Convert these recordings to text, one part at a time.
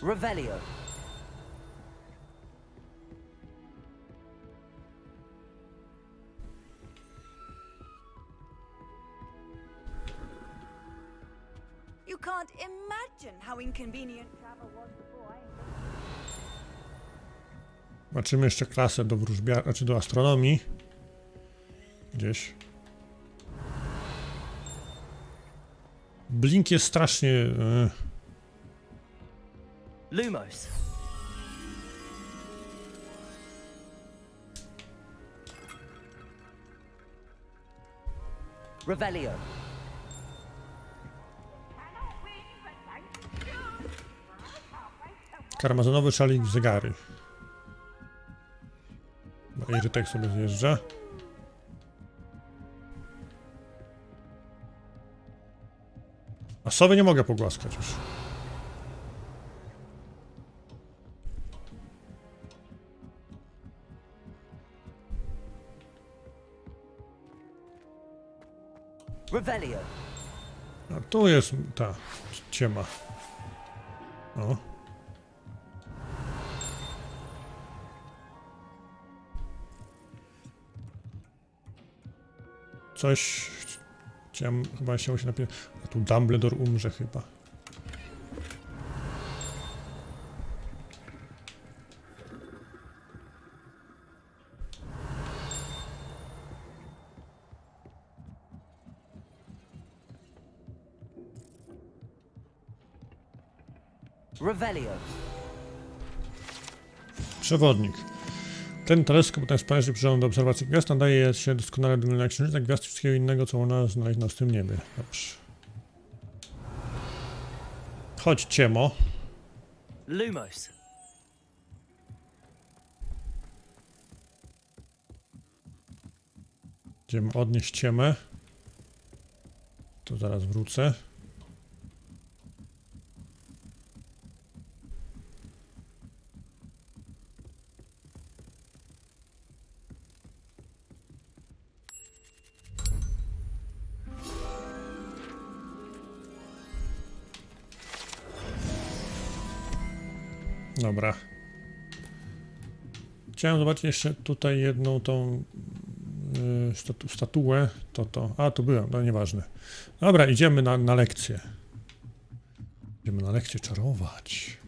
Revelio. You can't imagine how inconvenient travel was before I... Zobaczymy jeszcze klasę do wróżbia, znaczy do astronomii. Gdzieś. Blink jest strasznie... Lumos. Revelio. Karmazynowy szalik w zegary. Irytek sobie zjeżdża. A sobie nie mogę pogłaskać już. Revelio. A tu jest ta ciema. O. Coś... Chciałem chyba się napisać... A tu Dumbledore umrze chyba. Revelio. Przewodnik. Ten teleskop ten wspaniale przyrząd do obserwacji gwiazd nadaje się doskonale do mylenia księżyca, gwiazd i wszystkiego innego, co można znaleźć na tym niebie. Dobrze. Chodź, ciemo. Lumos. Idziemy odnieść ciemę. To zaraz wrócę. Dobra. Chciałem zobaczyć jeszcze tutaj jedną tą statuę. A, tu byłem, no nieważne. Dobra, idziemy na lekcję. Idziemy na lekcję czarować.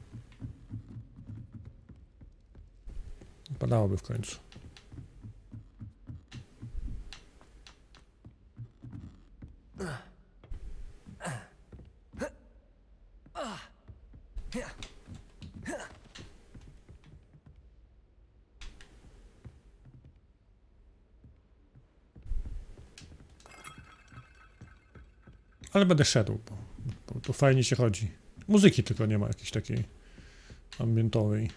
Padałoby w końcu. Ale będę szedł, bo tu fajnie się chodzi. Muzyki tylko nie ma jakiejś takiej ambientowej.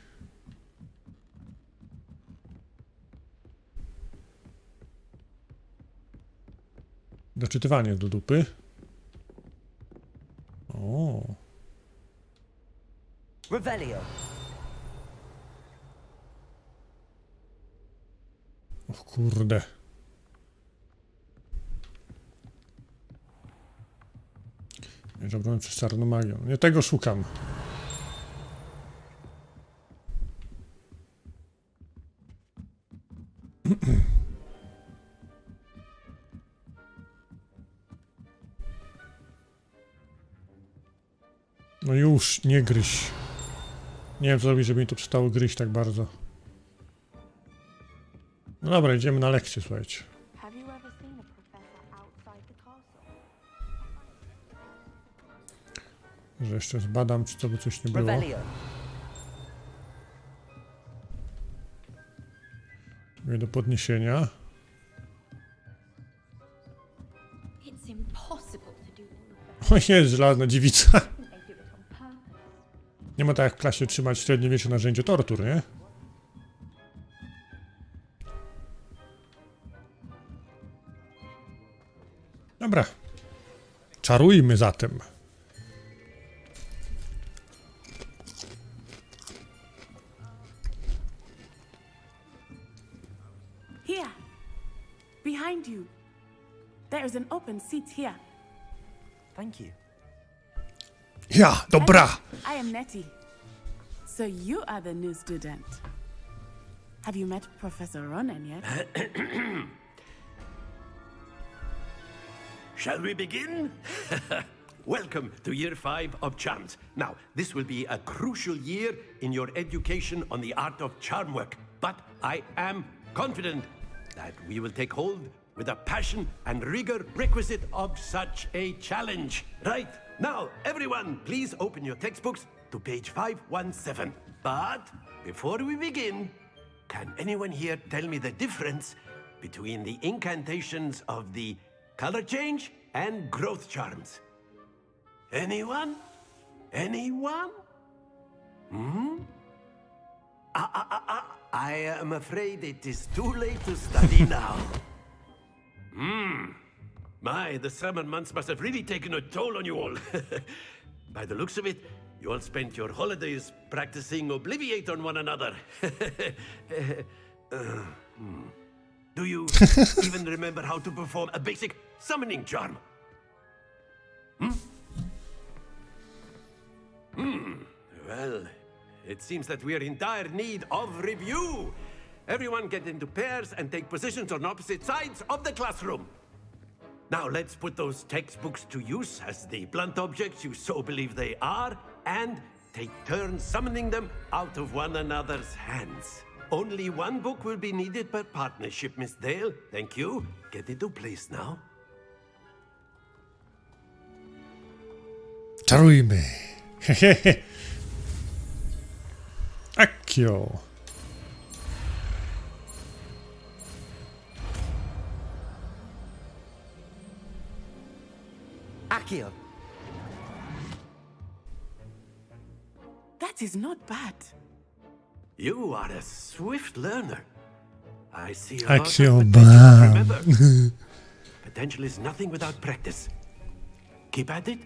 Doczytywanie do dupy. O. Revelio. O kurde. Robiony przez czarną magią. Nie tego szukam. No już, nie gryź. Nie wiem co zrobić, żeby mi to przestało gryźć tak bardzo. No dobra, idziemy na lekcję, słuchajcie. Że jeszcze zbadam, czy to by coś nie było. Revelio. Do podniesienia. O jest, żelazna dziewica. Nie ma tak jak w klasie trzymać średniowiecze narzędzie tortur, nie? Dobra. Czarujmy zatem. Here, behind you. There is an open seat here. Thank you. Ja, dobra! I am Nettie. So you are the new student. Have you met Professor Ronan yet? Shall we begin? Welcome to Year 5 of Charms. Now, this will be a crucial year in your education on the art of charm work. But I am confident that we will take hold with the passion and rigor requisite of such a challenge. Right, now, everyone, please open your textbooks to page 517. But before we begin, can anyone here tell me the difference between the incantations of the color change and growth charms? Anyone? Anyone? I am afraid it is too late to study now. My, the summer months must have really taken a toll on you all. By the looks of it, you all spent your holidays practicing Obliviate on one another. Do you even remember how to perform a basic summoning charm? Well, it seems that we are in dire need of review. Everyone get into pairs and take positions on opposite sides of the classroom. Now let's put those textbooks to use as the blunt objects you so believe they are, and take turns summoning them out of one another's hands. Only one book will be needed per partnership, Miss Dale. Thank you. Get into place now. Czarujmy. Hehehe. Akio. Accio. That is not bad. You are a swift learner. I see a lot of Accio potential to bam. remember. Potential is nothing without practice. Keep at it.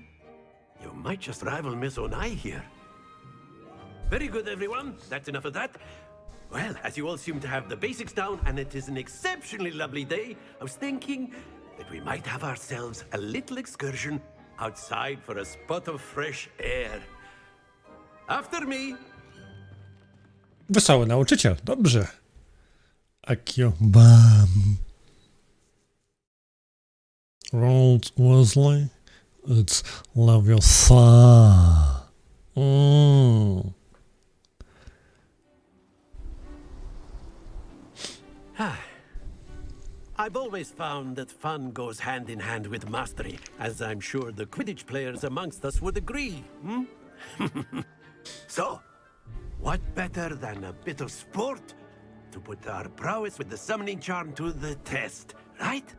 You might just rival Miss Onai here. Very good, everyone. That's enough of that. Well, as you all seem to have the basics down, and it is an exceptionally lovely day, I was thinking that we might have ourselves a little excursion outside for a spot of fresh air. After me. Wesoły nauczyciel. Dobrze. Akio bam. Ronald Weasley. It's Leviosa. I've always found that fun goes hand in hand with mastery, as I'm sure the Quidditch players amongst us would agree. So, what better than a bit of sport to put our prowess with the summoning charm to the test, right?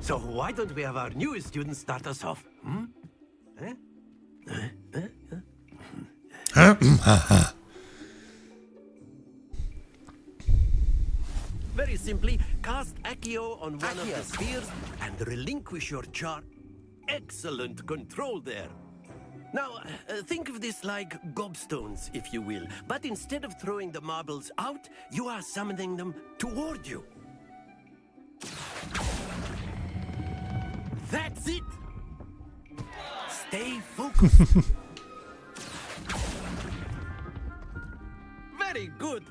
So why don't we have our newest student start us off? Very simply, cast Accio on one of the spheres and relinquish your charm. Excellent control there. Now, think of this like gobstones, if you will. But instead of throwing the marbles out, you are summoning them toward you. That's it! Stay focused. Very good.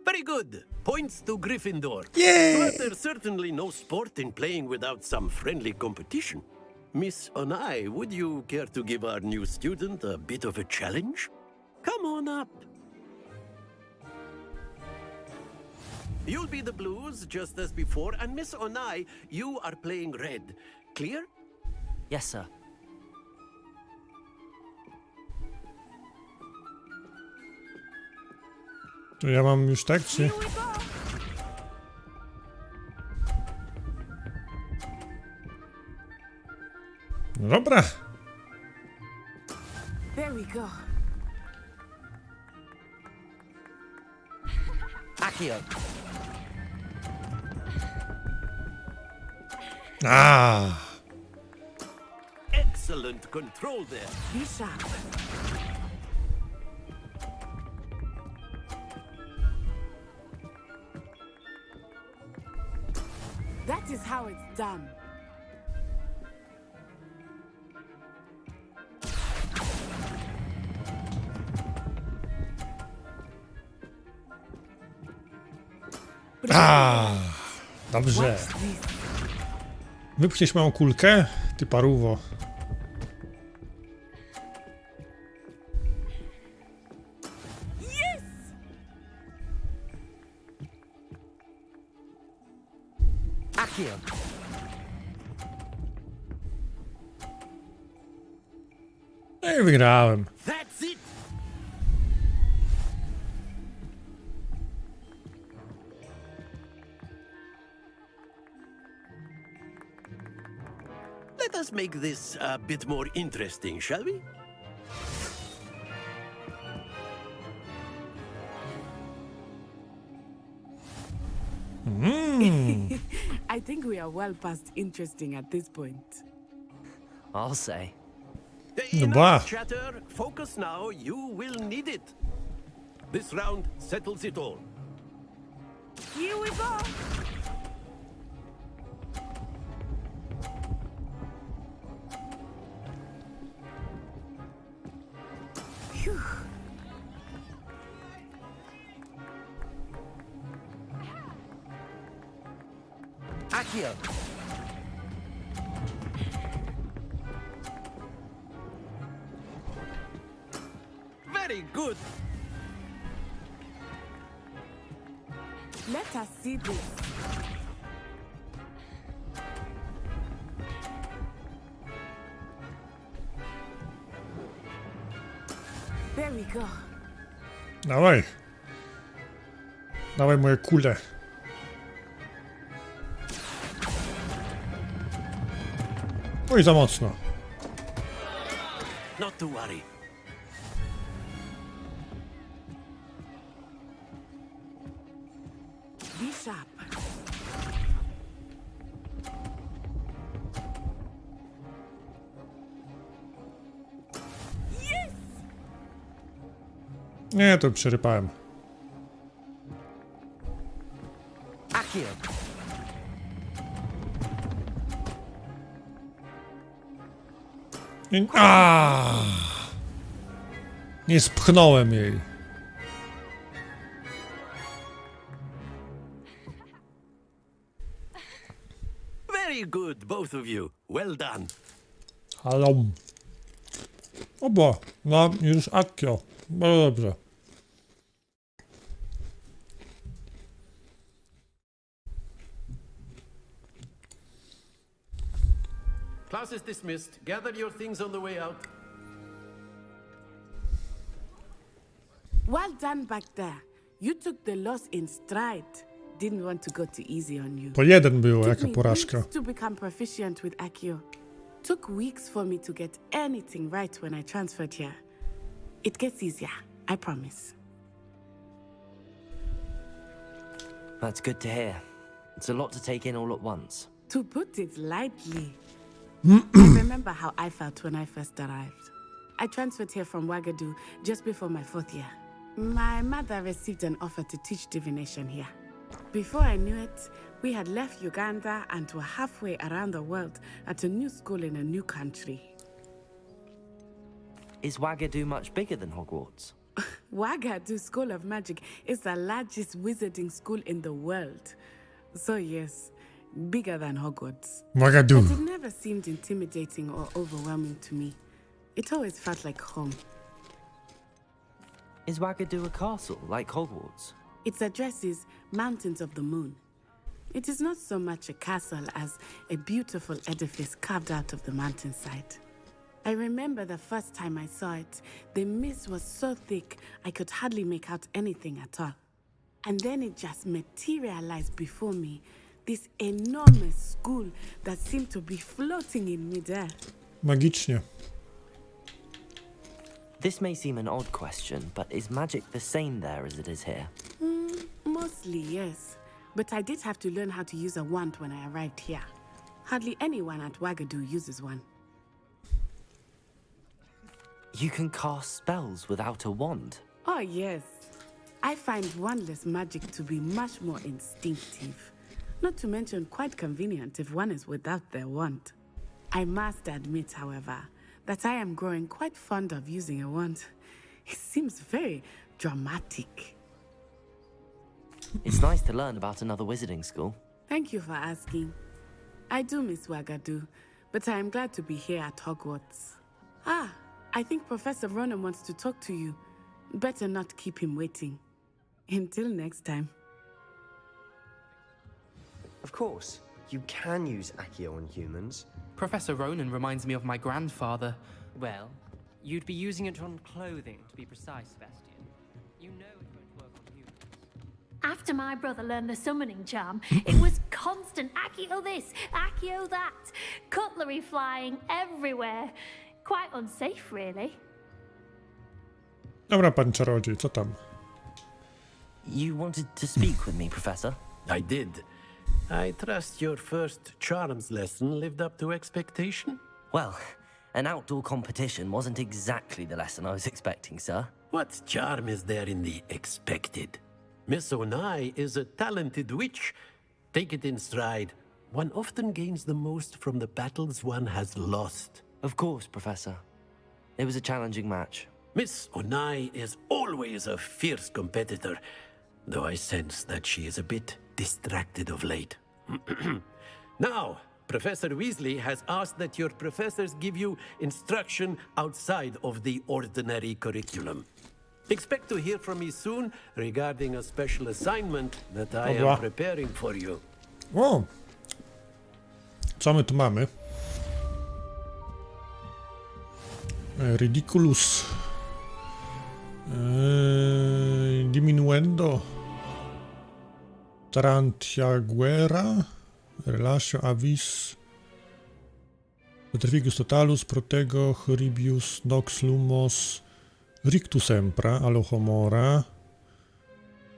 Very good. Points to Gryffindor. Yay! But there's certainly no sport in playing without some friendly competition. Miss Onai, would you care to give our new student a bit of a challenge? Come on up. You'll be the blues, just as before, and Miss Onai, you are playing red. Clear? Yes, sir. To ja mam już tak, czy... No dobra. There we go. Accio. excellent control there. Be sharp. That is how it's done. Dobrze. Watch this. Wypchniesz małą kulkę? Ty parówo. Yes! Accio. No i wygrałem. That's it! Let us make this a bit more interesting, shall we? I think we are well past interesting at this point. I'll say. No bah. Enough chatter. Focus now. You will need it. This round settles it all. Here we go! Phew. Accio. Very good. Let us see this. There we go. Dawaj. Dawaj moje kule. Oj, za mocno. Not to worry. Be sharp. Yes! Nie, to przerypałem. Accio. Nie spchnąłem jej. Very good, both of you. Well done. Halo. Obo. No, już Akkio. Bardzo dobrze. Class is dismissed. Gather your things on the way out. Well done back there. You took the loss in stride. Didn't want to go too easy on you. To jeden było, Took jaka me porażka. weeks to become proficient with Accio. Took weeks for me to get anything right when I transferred here. It gets easier, I promise. That's good to hear. It's a lot to take in all at once. To put it lightly, I remember how I felt when I first arrived. I transferred here from Wagadu just before my 4th year. My mother received an offer to teach divination here. Before I knew it, we had left Uganda and were halfway around the world at a new school in a new country. Is Wagadu much bigger than Hogwarts? Wagadu School of Magic is the largest wizarding school in the world. So yes, bigger than Hogwarts. But Wagadu. it never seemed intimidating or overwhelming to me. It always felt like home. Is Wagadu a castle like Hogwarts? Its address is Mountains of the Moon. It is not so much a castle as a beautiful edifice carved out of the mountainside. I remember the first time I saw it, the mist was so thick I could hardly make out anything at all. And then it just materialized before me, this enormous school that seemed to be floating in midair. Magicznie. This may seem an odd question, but is magic the same there as it is here? Mostly, yes. But I did have to learn how to use a wand when I arrived here. Hardly anyone at Wagadu uses one. You can cast spells without a wand. Oh, yes. I find wandless magic to be much more instinctive. Not to mention quite convenient if one is without their wand. I must admit, however, that I am growing quite fond of using a wand. It seems very dramatic. It's nice to learn about another wizarding school. Thank you for asking. I do miss Wagadu, but I am glad to be here at Hogwarts. Ah, I think Professor Ronan wants to talk to you. Better not keep him waiting. Until next time. Of course, you can use Accio on humans. Professor Ronan reminds me of my grandfather. Well, you'd be using it on clothing, to be precise, Sebastian. You know it won't work on humans. After my brother learned the summoning charm, it was constant Accio this, Accio that. Cutlery flying everywhere. Quite unsafe, really. Dobra, pan czarodziej, co tam? You wanted to speak with me, Professor? I did. I trust your first charms lesson lived up to expectation? Well, an outdoor competition wasn't exactly the lesson I was expecting, sir. What charm is there in the expected? Miss Onai is a talented witch. Take it in stride. One often gains the most from the battles one has lost. Of course, Professor. It was a challenging match. Miss Onai is always a fierce competitor, though I sense that she is a bit distracted of late. Now, Professor Weasley has asked that your professors give you instruction outside of the ordinary curriculum. Expect to hear from me soon regarding a special assignment that I am preparing for you. O! Co my tu mamy? Ridiculous. Diminuendo. Tarantiaguera. Relatio avis. Petrificus totalus. Protego. Horibius. Nox lumos. Rictus empra. Alohomora.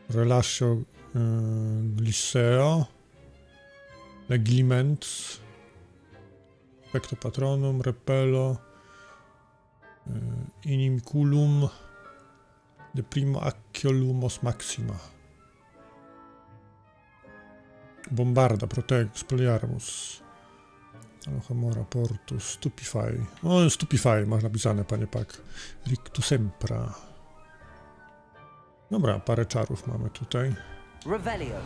Relatio gliseo. Legliments. Pecto patronum. Repello. Inimculum. De primo acciolumos maxima. Bombarda, protego, spoliarmus. Alohomora, portus, stupefy. O, stupefy masz napisane, panie Pak. Rictus empra. Dobra, parę czarów mamy tutaj. Revelio.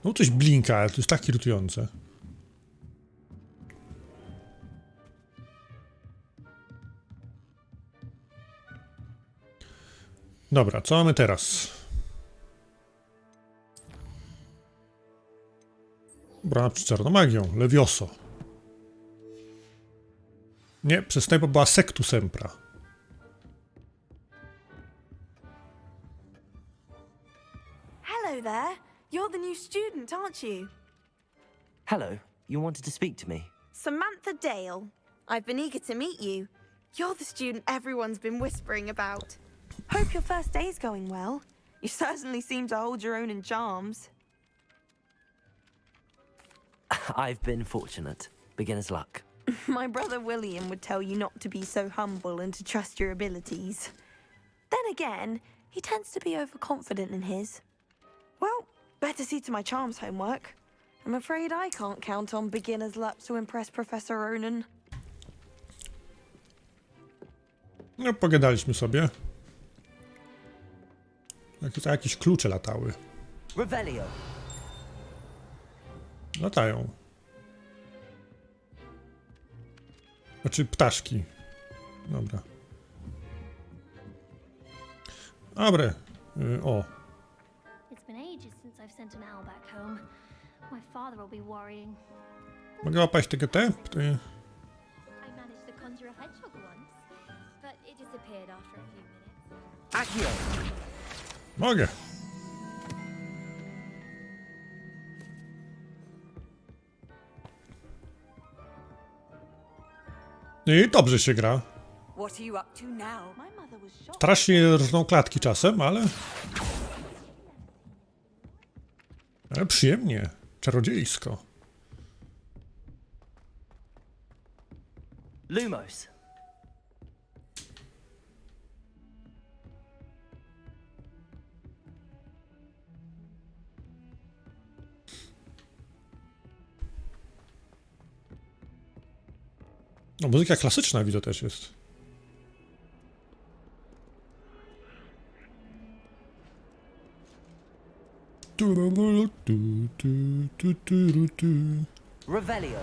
No coś blinka, ale to jest tak irytujące. Dobra, co mamy teraz? Brana przed czarną magią. Levioso. Nie, przez najpierw była Sectus Empra. Hello there. You're the new student, aren't you? Hello. You wanted to speak to me? Samantha Dale. I've been eager to meet you. You're the student everyone's been whispering about. Hope your first day's going well. You certainly seem to hold your own in charms. I've been fortunate. Beginner's luck. My brother William would tell you not to be so humble and to trust your abilities. Then again, he tends to be overconfident in his. Well, better see to my charms homework. I'm afraid I can't count on beginner's luck to impress Professor Ronan. No, pogadaliśmy sobie. Jakieś klucze latały. Revelio. Latają. Znaczy ptaszki. Dobra. Dobre. O. It's been ages since I've sent an owl back home. My father will be worrying. Mogę łapać tego te? I managed to conjure a hedgehog once, but it disappeared after a few minutes. Accio. Mogę. I dobrze się gra. What are you up to now? My mother was shocked. Strasznie rżną klatki czasem, ale przyjemnie. Czarodziejsko. Lumos. No, muzyka klasyczna widzę też jest. Revelio.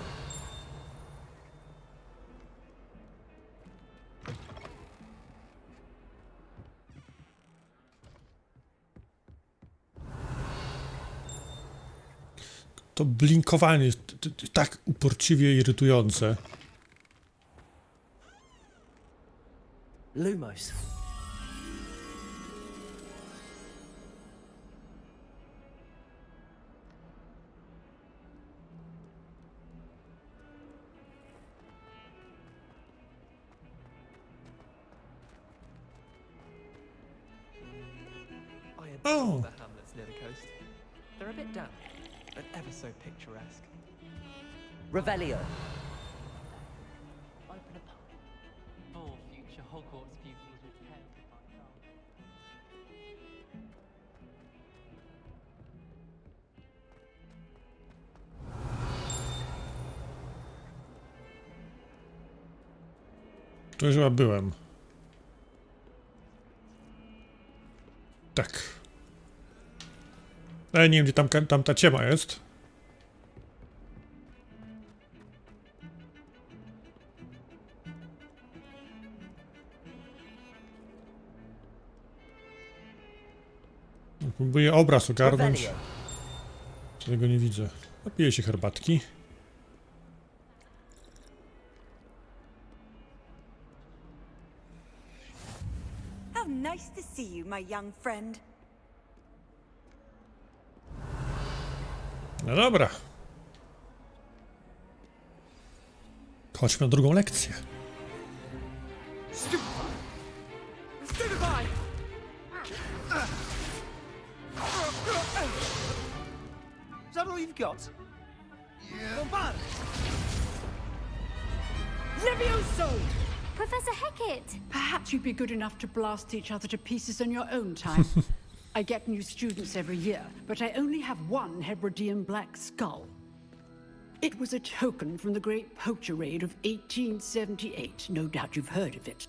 To blinkowanie jest tak uporczywie irytujące. Lumos. I adore Oh. the hamlets near the coast. They're a bit damp, but ever so picturesque. Revelio. Open a pub. All future Hogwarts pupils will pay to find out. Tu już chyba byłem. Tak. Ale nie wiem, gdzie tam ta ciema jest. Próbuję obraz ogarnąć. Revelio. Czego nie widzę. Napiję się herbatki. How nice to see you, my young friend. No dobra. Chodźmy na drugą lekcję. Is that all you've got? Yeah. Levioso! Professor Hecat! Perhaps you'd be good enough to blast each other to pieces in your own time. I get new students every year, but I only have one Hebridean black skull. It was a token from the Great Poacher Raid of 1878. No doubt you've heard of it.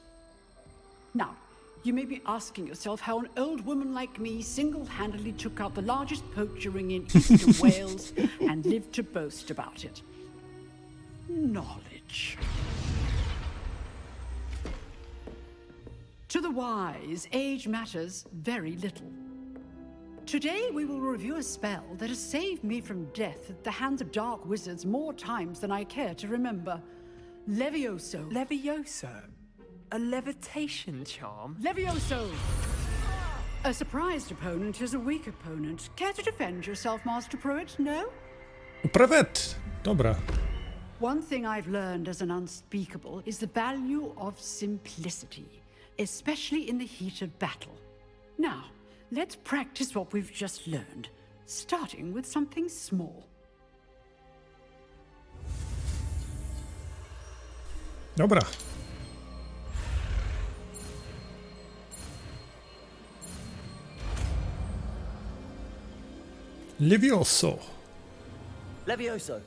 Now, you may be asking yourself how an old woman like me single-handedly took out the largest poacher ring in eastern Wales and lived to boast about it. Knowledge. To the wise, age matters very little. Today we will review a spell that has saved me from death at the hands of dark wizards more times than I care to remember. Levioso. Levioso? A levitation charm? Levioso! A surprised opponent is a weak opponent. Care to defend yourself, Master Pruitt? No? Prawet! Dobra. One thing I've learned as an unspeakable is the value of simplicity, especially in the heat of battle. Now, let's practice what we've just learned, starting with something small. Dobra. Levioso. Levioso.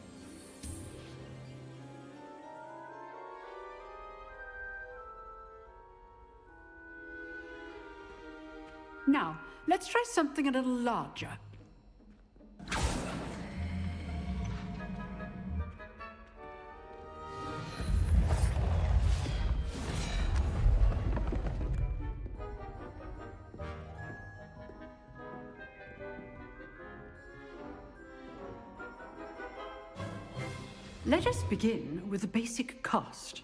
Now, let's try something a little larger. Let us begin with the basic cast.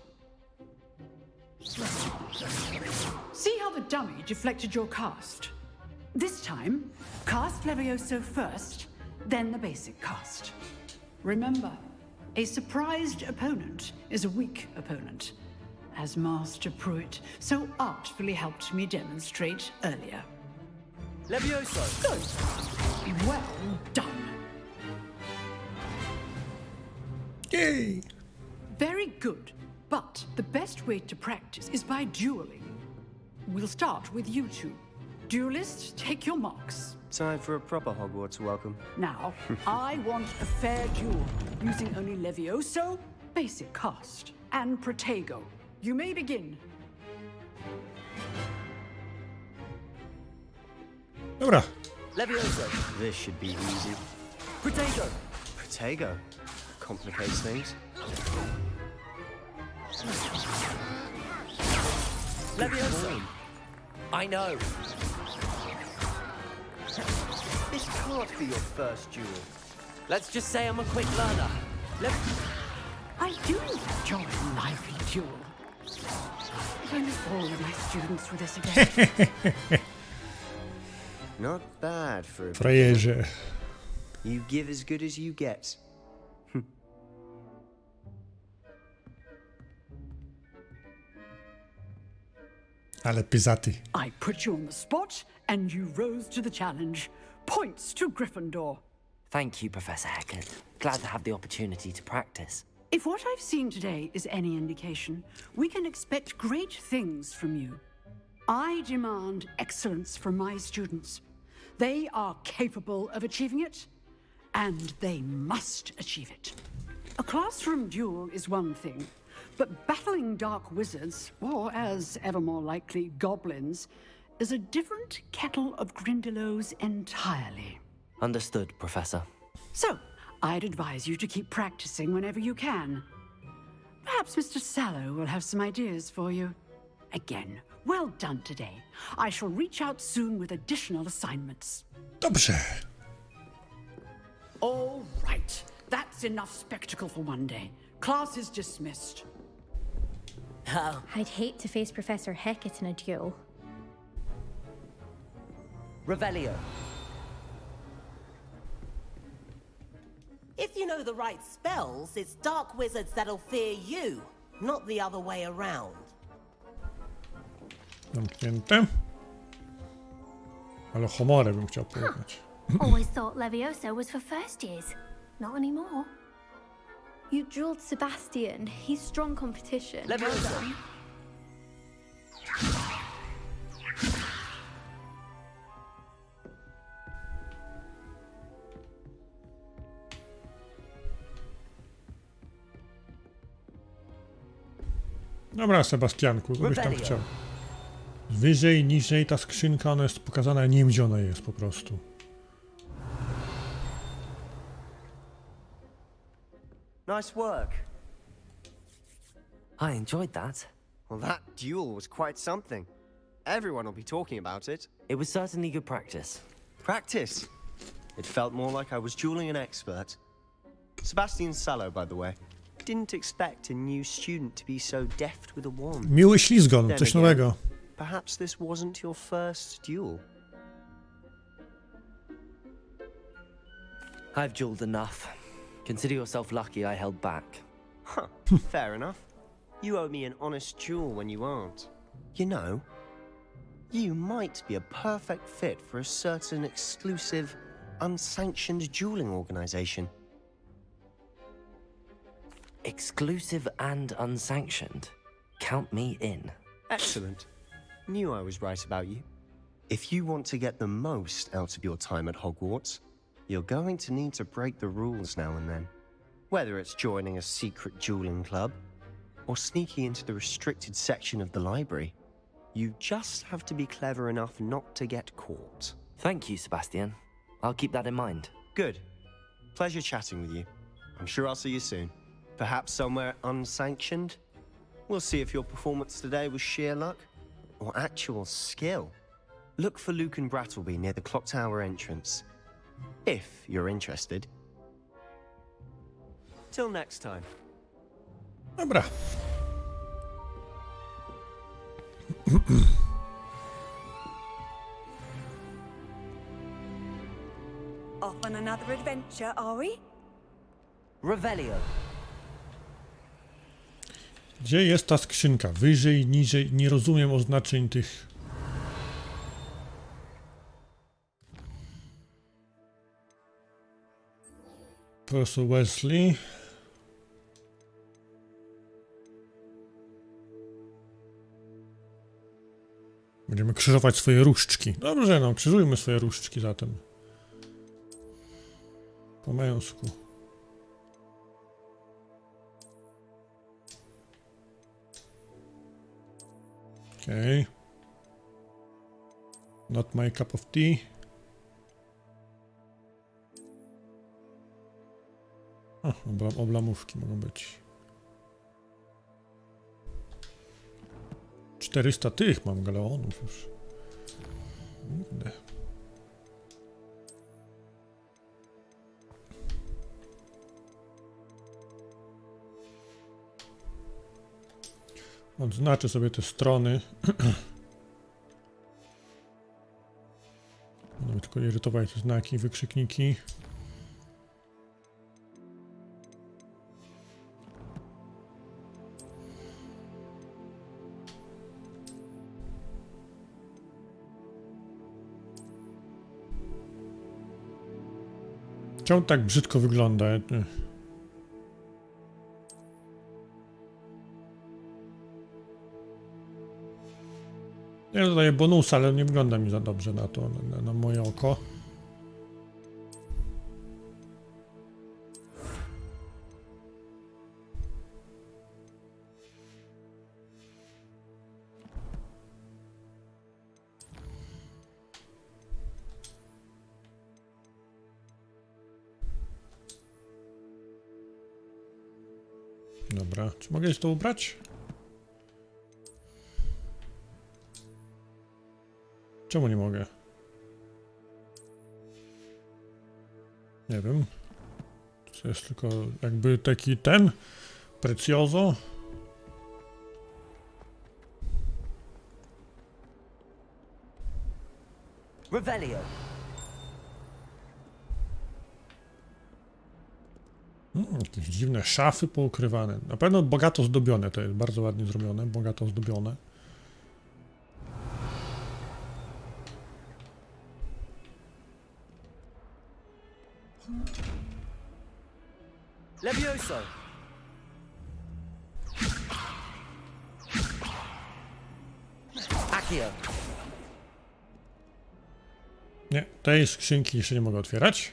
See how the dummy deflected your cast? This time, cast Levioso first, then the basic cast. Remember, a surprised opponent is a weak opponent, as Master Pruitt so artfully helped me demonstrate earlier. Levioso. Good. Well done. Yay! Very good. But the best way to practice is by dueling. We'll start with you two. Duelists, take your marks. Time for a proper Hogwarts welcome. Now, I want a fair duel, using only Levioso basic cast and Protego. You may begin. Dobra. Levioso. This should be easy. Protego. Protego complicates things. Levioso. I know. This can't be your first duel. Let's just say I'm a quick learner. I do enjoy a lively duel. If only all of my students were this again. Not bad for a Frajerze. You give as good as you get. Ale pyzaty. I put you on the spot, and you rose to the challenge. Points to Gryffindor. Thank you, Professor Hecat. Glad to have the opportunity to practice. If what I've seen today is any indication, we can expect great things from you. I demand excellence from my students. They are capable of achieving it, and they must achieve it. A classroom duel is one thing, but battling dark wizards, or as ever more likely, goblins, is a different kettle of Grindylows entirely. Understood, Professor. So, I'd advise you to keep practicing whenever you can. Perhaps Mr. Sallow will have some ideas for you. Again, well done today. I shall reach out soon with additional assignments. Dobrze. All right. That's enough spectacle for one day. Class is dismissed. Oh. I'd hate to face Professor Hecat in a duel. Revelio. If you know the right spells, it's dark wizards that'll fear you, not the other way around. Zamknięte. Ale homory bym chciał porównać. Always thought Levioso was for first years. Not anymore. You drilled Sebastian. He's strong competition. Levioso. Dobra, Sebastianku, co byś tam chciał? Wyżej, niżej, ta skrzynka, ona jest pokazana, ja nie wiem, gdzie ona jest po prostu. Nice work. I enjoyed that. Well, that duel was quite something. Everyone will be talking about it. It was certainly good practice. Practice? It felt more like I was dueling an expert. Sebastian Sallow, by the way. Didn't expect a new student to be so deft with a wand. Miły ślizgon, Then coś again, nowego. Perhaps this wasn't your first duel. I've dueled enough. Consider yourself lucky I held back. Huh, fair enough. You owe me an honest duel when you aren't. You know, you might be a perfect fit for a certain exclusive, unsanctioned dueling organization. Exclusive and unsanctioned. Count me in. Excellent. Knew I was right about you. If you want to get the most out of your time at Hogwarts, you're going to need to break the rules now and then. Whether it's joining a secret dueling club, or sneaking into the restricted section of the library, you just have to be clever enough not to get caught. Thank you, Sebastian. I'll keep that in mind. Good. Pleasure chatting with you. I'm sure I'll see you soon. Perhaps somewhere unsanctioned? We'll see if your performance today was sheer luck or actual skill. Look for Luke and Brattleby near the clock tower entrance, if you're interested. Till next time. Dobra. Off on another adventure, are we? Revelio. Gdzie jest ta skrzynka? Wyżej, niżej? Nie rozumiem oznaczeń tych. Profesor Wesley. Będziemy krzyżować swoje różdżki. Dobrze, no, krzyżujmy swoje różdżki zatem. Po męsku. Okej. Not my cup of tea. O, oblamówki mogą być. 400 tych mam galeonów już. Kurde. Odznaczę sobie te strony. Będę tylko irytować te znaki, wykrzykniki. Czemu tak brzydko wygląda? Ja dodaję bonusa, ale nie wygląda mi za dobrze na to, na moje oko. Dobra, czy mogę to ubrać? Czemu nie mogę? Nie wiem. To jest tylko jakby taki ten Precioso. Revelio. Jakieś dziwne szafy poukrywane. Na pewno bogato zdobione to jest. Bardzo ładnie zrobione. Bogato zdobione. Levioso. Accio. Nie, tej skrzynki jeszcze nie mogę otwierać.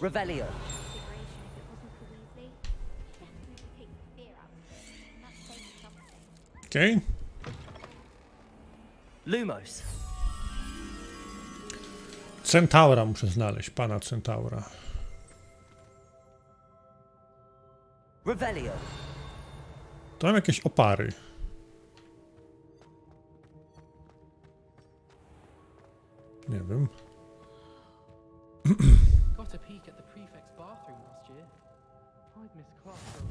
Revelio. Okej. Lumos. Centaura muszę znaleźć, pana Centaura. Revelio. To mam jakieś opary. Nie wiem. Got a peek at the prefect's bathroom last year. I'd miss class.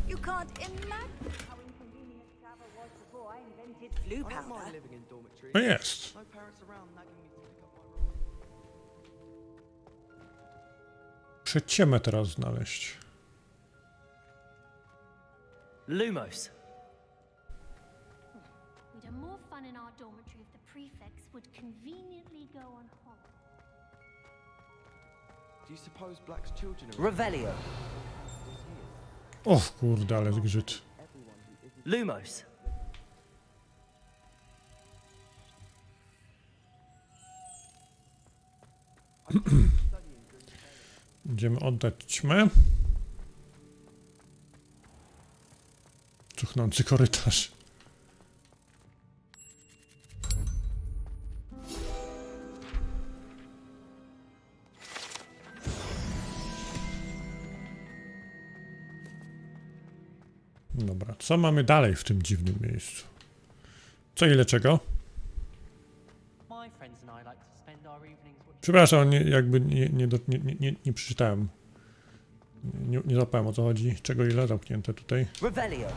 You can't imagine how inconvenient travel was before I invented blue powder. Living in dormitory. No jest. No parents around nagging me to pick up my room. Muszę ciemę teraz znaleźć. Lumos. We'd have more fun in our dormitory if the prefects would conveniently go on holiday. Do you suppose Black's children are... Revelio. O kurde, ale zgrzyt. Lumos. Będziemy oddać ćmę. Cuchnący korytarz. Dobra, co mamy dalej w tym dziwnym miejscu? Co ile czego? My friends and I like to spend our evenings watching... Przepraszam, jakby nie przeczytałem. Nie złapałem o co chodzi. Czego ile zamknięte tutaj? Revelio.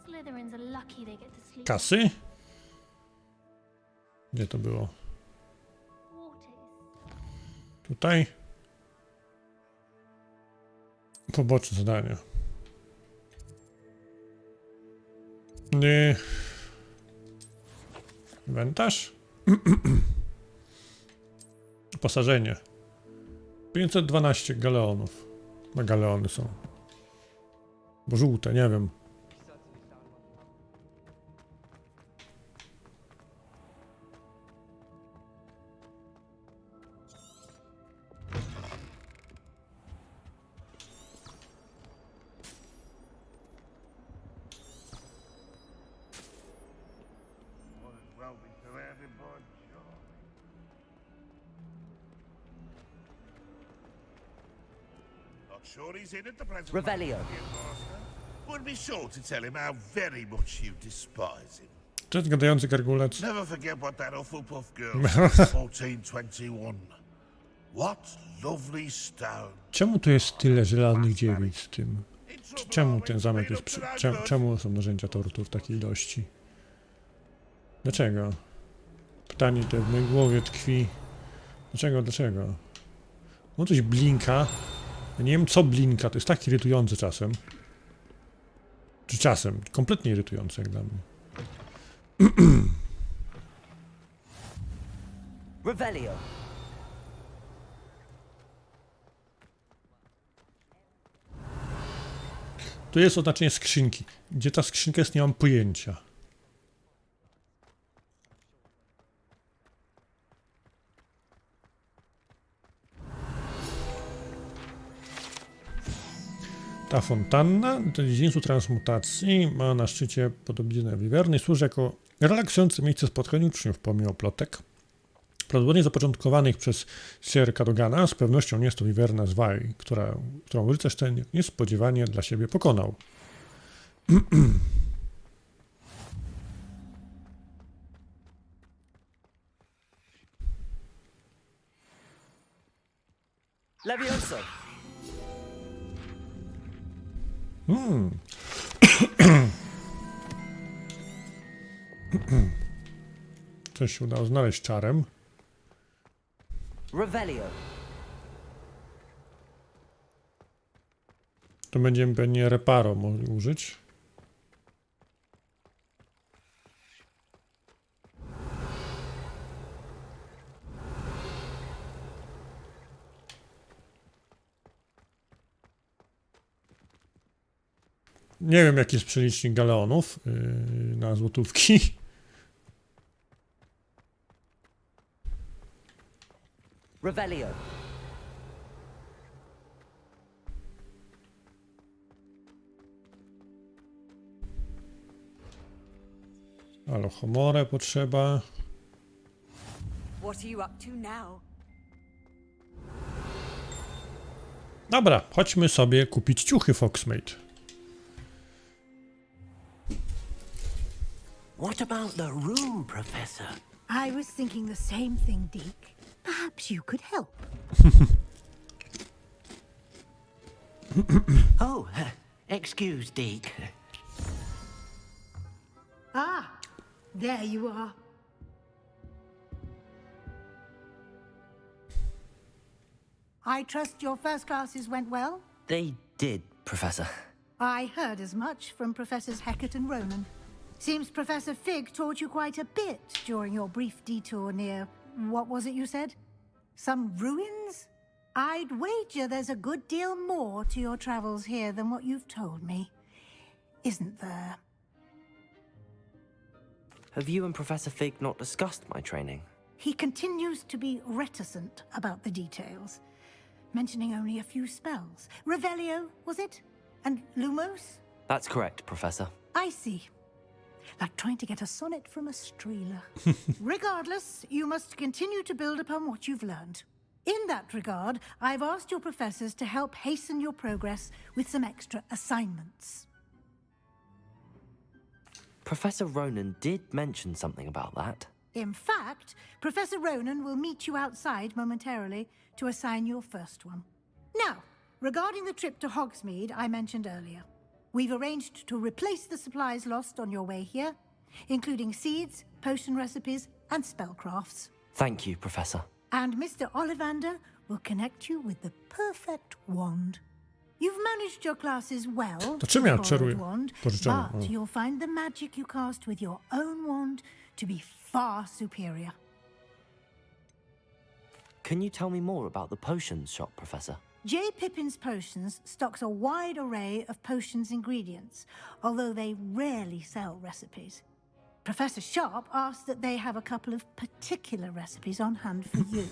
Slytherins are lucky they get to sleep. Kasy? Gdzie to było? Tutaj? Poboczne zadania. Nie. Inwentarz? Wyposażenie. 512 galeonów. No galeony są. Bo żółte, nie wiem. sure he's in at the present Revelio. Would be sure to tell him how very much you despise him. Cześć, gadający gargulec. Never forget what that Hufflepuff girl said in 1421. What lovely stone. Czemu tu jest tyle żelaznych dziewic w tym? Czemu ten zamek jest czemu są narzędzia tortur w takiej ilości? Dlaczego? Pytanie te w mojej głowie tkwi. Dlaczego? No coś blinka. Ja nie wiem co blinka, to jest tak irytujące czasem. Czy czasem? Kompletnie irytujące jak dla mnie. Revelio. Tu jest oznaczenie skrzynki. Gdzie ta skrzynka jest, nie mam pojęcia. Ta fontanna, to dziedzictwo transmutacji, ma na szczycie podobiznę wiwerny, służy jako relaksujące miejsce spotkań uczniów pomimo plotek. Prawdopodobnie zapoczątkowanych przez Sir Cadogana, z pewnością nie jest to wiwerna z Waj, którą rycerz ten niespodziewanie dla siebie pokonał. Levioso. Coś się udało znaleźć czarem. Revelio. To będziemy pewnie reparo mogli użyć. Nie wiem jaki jest przelicznik galeonów na złotówki. Revelio. Alohomorę potrzeba. What are you up to now? Dobra, chodźmy sobie kupić ciuchy Hogsmade. What about the room, Professor? I was thinking the same thing, Deke. Perhaps you could help. Oh, excuse, Deke. Ah, there you are. I trust your first classes went well? They did, Professor. I heard as much from Professors Hecat and Ronan. Seems Professor Fig taught you quite a bit during your brief detour near... what was it you said? Some ruins? I'd wager there's a good deal more to your travels here than what you've told me. Isn't there? Have you and Professor Fig not discussed my training? He continues to be reticent about the details, mentioning only a few spells. Revelio, was it? And Lumos? That's correct, Professor. I see. Like trying to get a sonnet from a streeler. Regardless, you must continue to build upon what you've learned. In that regard, I've asked your professors to help hasten your progress with some extra assignments. Professor Ronan did mention something about that. In fact, Professor Ronan will meet you outside momentarily to assign your first one. Now, regarding the trip to Hogsmade I mentioned earlier, we've arranged to replace the supplies lost on your way here, including seeds, potion recipes, and spellcrafts. Thank you, Professor. And Mr. Ollivander will connect you with the perfect wand. You've managed your classes well, To czym ja czaruję? wand, Pożyczałem. but you'll find the magic you cast with your own wand to be far superior. Can you tell me more about the potions shop, Professor? J. Pippin's Potions stocks a wide array of potions ingredients, although they rarely sell recipes. Professor Sharp asked that they have a couple of particular recipes on hand for you.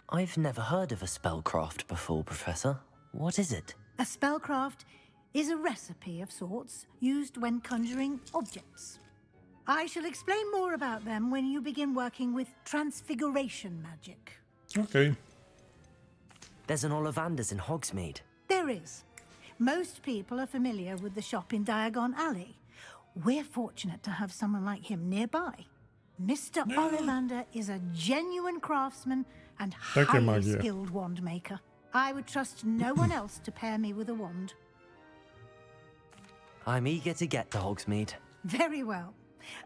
I've never heard of a spellcraft before, Professor. What is it? A spellcraft is a recipe of sorts used when conjuring objects. I shall explain more about them when you begin working with transfiguration magic. Okej. There's an Ollivander's in Hogsmade. There is. Most people are familiar with the shop in Diagon Alley. We're fortunate to have someone like him nearby. Mr. Ollivander is a genuine craftsman and highly skilled wand maker. I would trust no one else to pair me with a wand. I'm eager to get to Hogsmeade. Very well.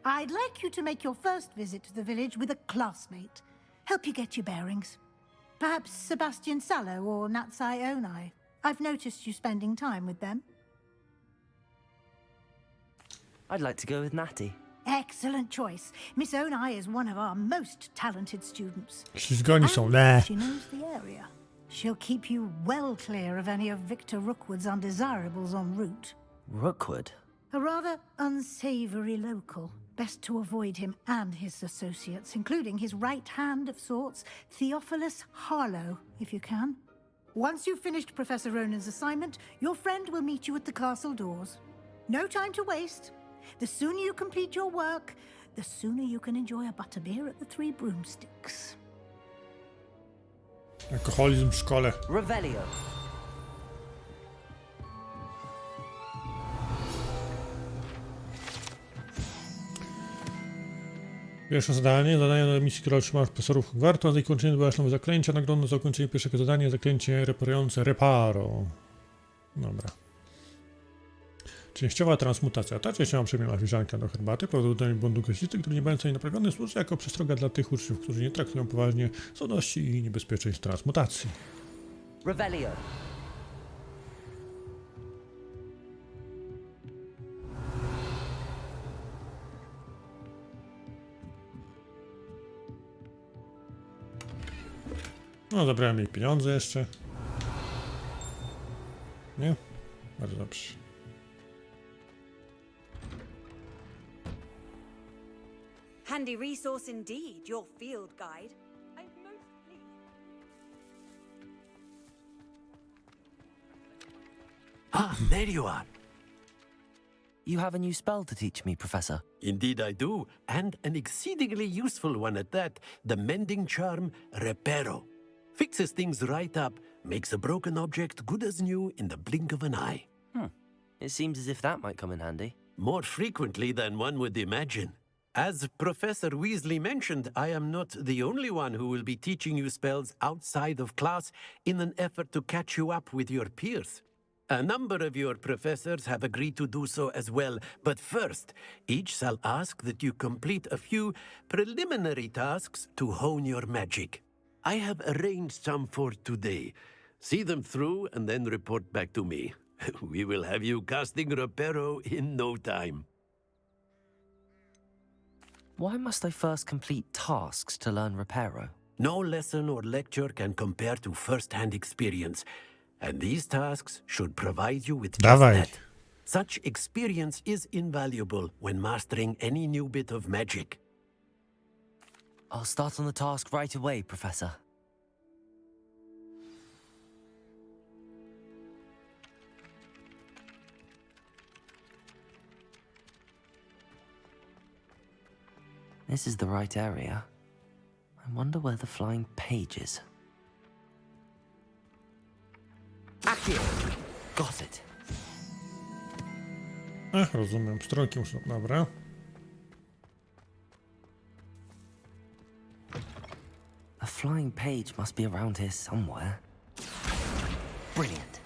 I'd like you to make your first visit to the village with a classmate. Help you get your bearings. Perhaps Sebastian Sallow or Natsai Onai. I've noticed you spending time with them. I'd like to go with Natty. Excellent choice. Miss Onai is one of our most talented students. She's going somewhere. She knows the area. She'll keep you well clear of any of Victor Rookwood's undesirables en route. Rookwood? A rather unsavory local. Best to avoid him and his associates, including his right hand of sorts, Theophilus Harlow, if you can. Once you've finished Professor Ronan's assignment, your friend will meet you at the castle doors. No time to waste. The sooner you complete your work, the sooner you can enjoy a butterbeer at the Three Broomsticks. Alkoholizm w szkole. Revelio. Pierwsze zadanie. Zadanie do misji, które otrzymał profesorów Hogwartu, a zakończenie była nowe zaklęcia. Nagrodą za zakończenie pierwszego zadania zaklęcie reparujące Reparo. Dobra. Częściowa transmutacja. Ta częściowa przemiana filiżanka do herbaty, prawdopodobnie błądu gaśnicy, który nie będąc naprawiony, służy jako przestroga dla tych uczniów, którzy nie traktują poważnie zdolności i niebezpieczeństw transmutacji. Revelio. No, zabrałem jej pieniądze jeszcze. Nie? Bardzo dobrze. Handy resource indeed, your field guide. I'm most pleased. Ah, there you are. You have a new spell to teach me, Professor. Indeed I do, and an exceedingly useful one at that, the mending charm Reparo. Fixes things right up, makes a broken object good as new in the blink of an eye. It seems as if that might come in handy. More frequently than one would imagine. As Professor Weasley mentioned, I am not the only one who will be teaching you spells outside of class in an effort to catch you up with your peers. A number of your professors have agreed to do so as well, but first, each shall ask that you complete a few preliminary tasks to hone your magic. I have arranged some for today. See them through and then report back to me. We will have you casting Reparo in no time. Why must I first complete tasks to learn Reparo? No lesson or lecture can compare to first-hand experience, and these tasks should provide you with just that. Such experience is invaluable when mastering any new bit of magic. I'll start on the task right away, Professor. This is the right area. I wonder where the flying page is. Atreu! Got it. Ach, rozumiem. Stronki muszą... Dobra. A flying page must be around here somewhere. Brilliant.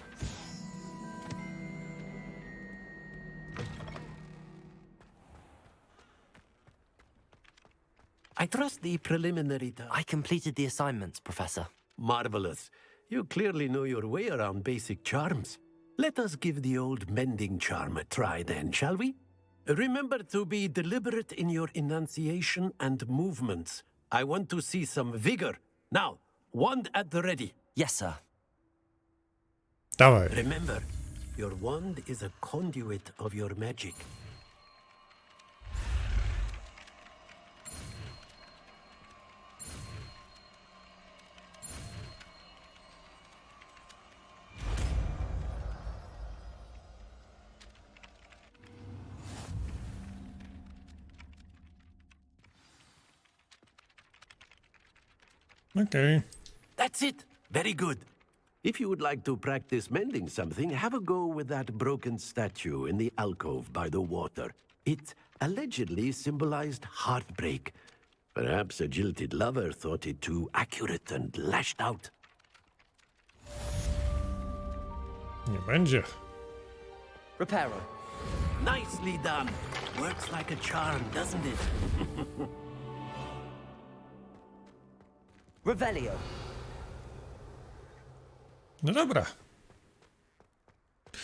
I trust the preliminary I completed the assignments, Professor. Marvelous. You clearly know your way around basic charms. Let us give the old mending charm a try then, shall we? Remember to be deliberate in your enunciation and movements. I want to see some vigor. Now, wand at the ready. Yes, sir. Dawaj. Remember, your wand is a conduit of your magic. Okay. That's it. Very good. If you would like to practice mending something, have a go with that broken statue in the alcove by the water. It allegedly symbolized heartbreak. Perhaps a jilted lover thought it too accurate and lashed out. Nie będzie. Reparo. Nicely done. Works like a charm, doesn't it? Revelio. No dobra.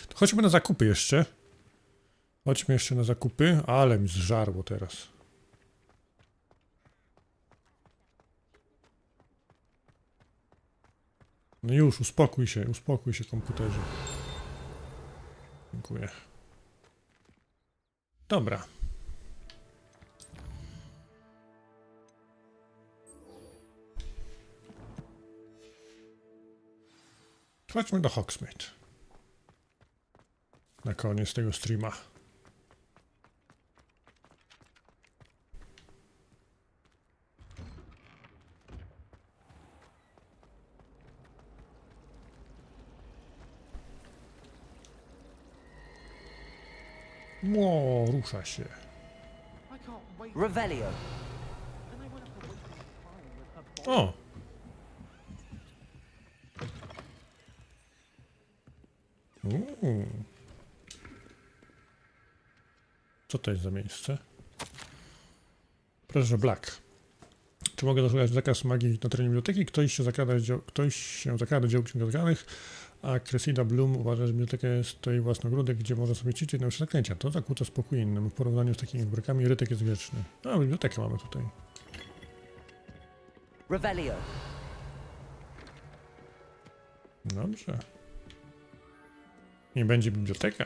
To chodźmy na zakupy jeszcze. Chodźmy jeszcze na zakupy, ale mi zżarło teraz. No już, uspokój się komputerze. Dziękuję. Dobra. Chodźmy do Hogsmade. Na koniec tego streama. Ło, rusza się. Revelio. O! Co to jest za miejsce? Proszę, Black. Czy mogę dostosować zakaz magii na terenie biblioteki? Ktoś się zakrada do działu księgowych, a Cressida Bloom uważa, że biblioteka jest to jej własnogródek, gdzie można sobie ćwiczyć nauczyć zaklęcia. To zakłóca spokój innym. W porównaniu z takimi zbrokami rytek jest grzeczny. A, bibliotekę mamy tutaj. Revelio. Dobrze. Nie będzie biblioteka.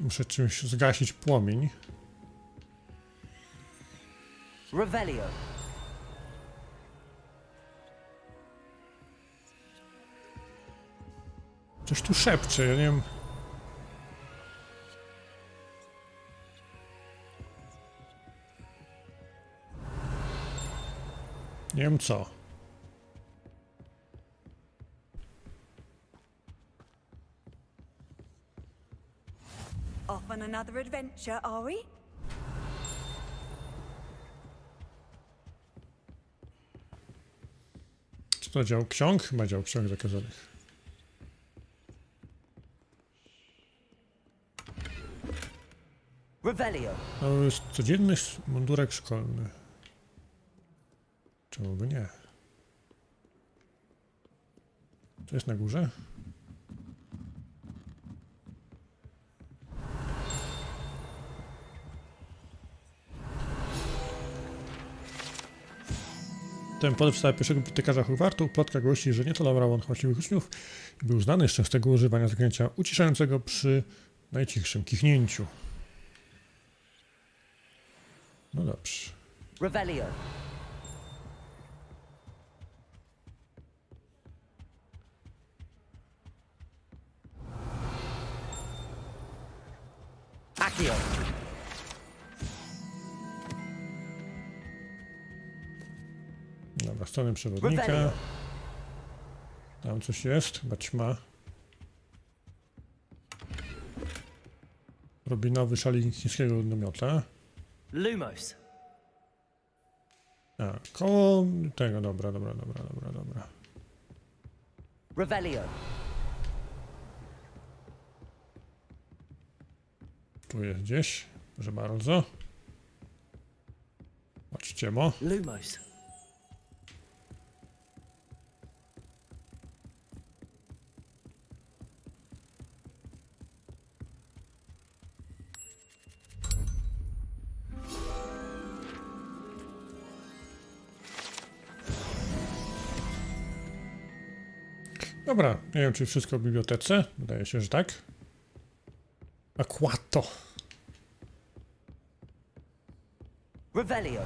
Muszę czymś zgasić płomień. Revelio. Coś tu szepcze, ja nie wiem. Nie wiem co. Off on another adventure, are we? Czy to dział ksiąg? Chyba dział ksiąg zakazanych. Revelio. To jest codzienny mundurek szkolny. Czemu by nie? Co jest na górze? Ten podew wstała pierwszego bibliotekarza Hogwartu. Plotka głosi, że nie tolerował on chłaśliwych uczniów i był znany z częstego używania zaklęcia uciszającego przy najcichszym kichnięciu. No dobrze. Revelio. Accio. Dobra, strony przewodnika. Tam coś jest, chyba ćma. Robinowy szalik chińskiego ludnomiota. Lumos. A, koło tego, dobra. Revelio. Tu jest gdzieś, proszę bardzo. Patrzcie, mo. Lumos. Dobra, nie wiem czy wszystko w bibliotece. Wydaje się, że tak. Aquato. Revelio.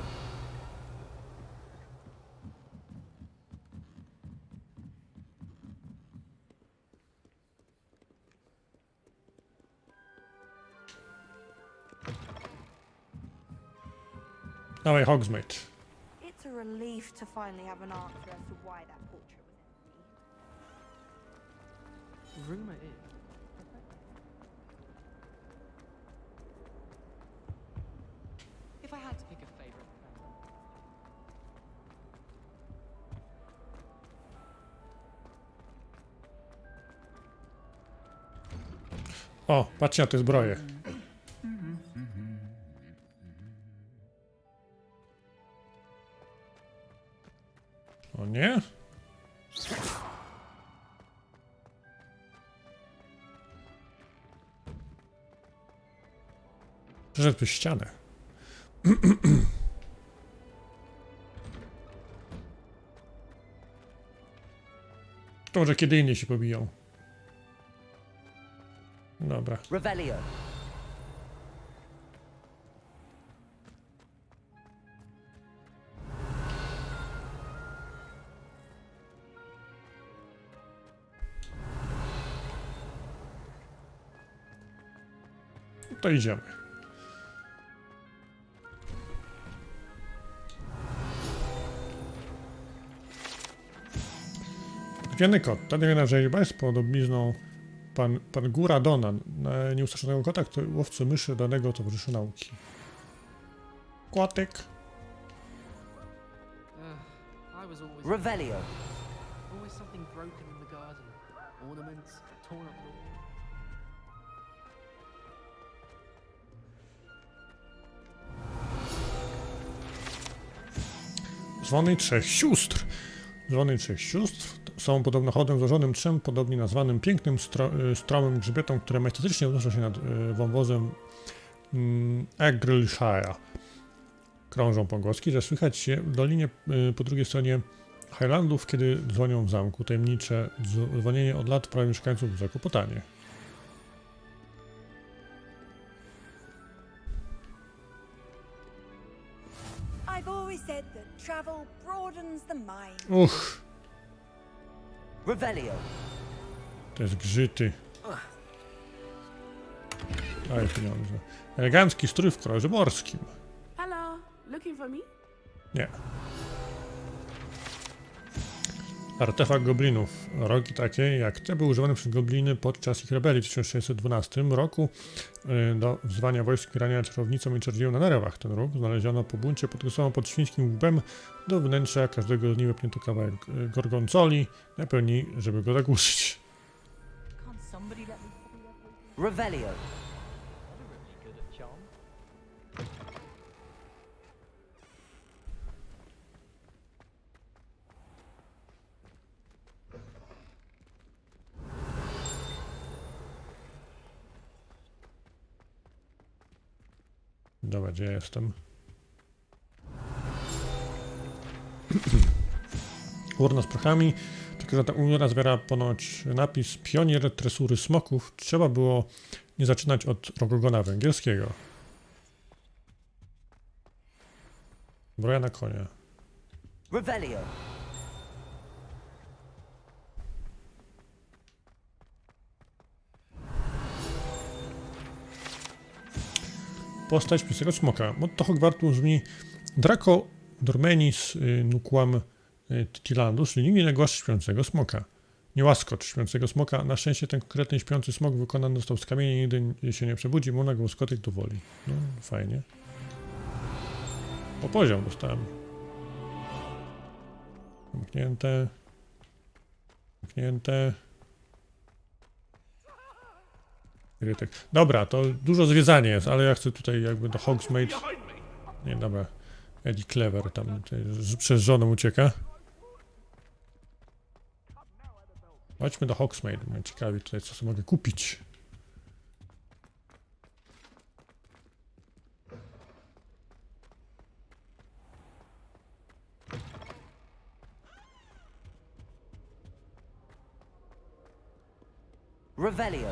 Dawaj, Hogsmade. It's a relief to finally have an answer as to why that portrait was empty. Rumor is. If I had to pick a favorite. O, patrzcie na te zbroje. O nie? Przeszedł przez ścianę. To może kiedy indziej się pobiją. Dobra. Revelio. To idziemy. Gwiany kot. Ta drewniana rzeźba jest podobizną pan Góra Dona, nieustraszonego kota, który łowcy myszy danego towarzyszy nauki. Kłatek. Revelio. Always something broken in the garden. Ornaments, torn up lawn. Dzwony trzech sióstr. Dzwony trzech sióstr są podobnochodem złożonym trzem podobnie nazwanym pięknym stromym grzbietom, które majestatycznie unoszą się nad wąwozem Agrylshire. Krążą pogłoski, że słychać się w dolinie po drugiej stronie Highlandów, kiedy dzwonią w zamku. Tajemnicze dzwonienie od lat prawie mieszkańców zakłopotanie. I've always said that travel broadens the mind. Uch. Revelio. To jest grzyty. Daj pieniądze. Elegancki strój w kolorze morskim. Hello, looking for me? Nie. Artefakt goblinów. Rogi takie jak te były używane przez gobliny podczas ich rebelii w 1612 roku do wzwania wojsk wspierania czarownicom i czarodziejom na nerwach. Ten róg znaleziono po buncie pod świńskim łbem. Do wnętrza każdego z nich wepnięto kawałek gorgonzoli, najpełniej, żeby go zagłuszyć. Revelio. Dobra, gdzie ja jestem? Urna z prochami. Tylko że ta urna zawiera ponoć napis Pionier tresury smoków. Trzeba było nie zaczynać od rogogona węgierskiego. Zbroja na konia. Revelio. Postać pisego smoka. Motto Hogwartu brzmi Draco Dormenis Nuquam Titilandus, czyli nigdy nie głaszcz śpiącego smoka. Nie łaskocz śpiącego smoka. Na szczęście ten konkretny śpiący smok wykonany został z kamienia i nigdy się nie przebudzi. Można go łaskotyć do woli. No, fajnie. Po poziom dostałem. Zamknięte. Zamknięte. Rytek. Dobra, to dużo zwiedzania jest, ale ja chcę tutaj jakby do Hogsmade. Nie, dobra. Eddie Clever tam przez żonę ucieka. Chodźmy do Hogsmade. Mnie ciekawi tutaj, co sobie mogę kupić. Revelio.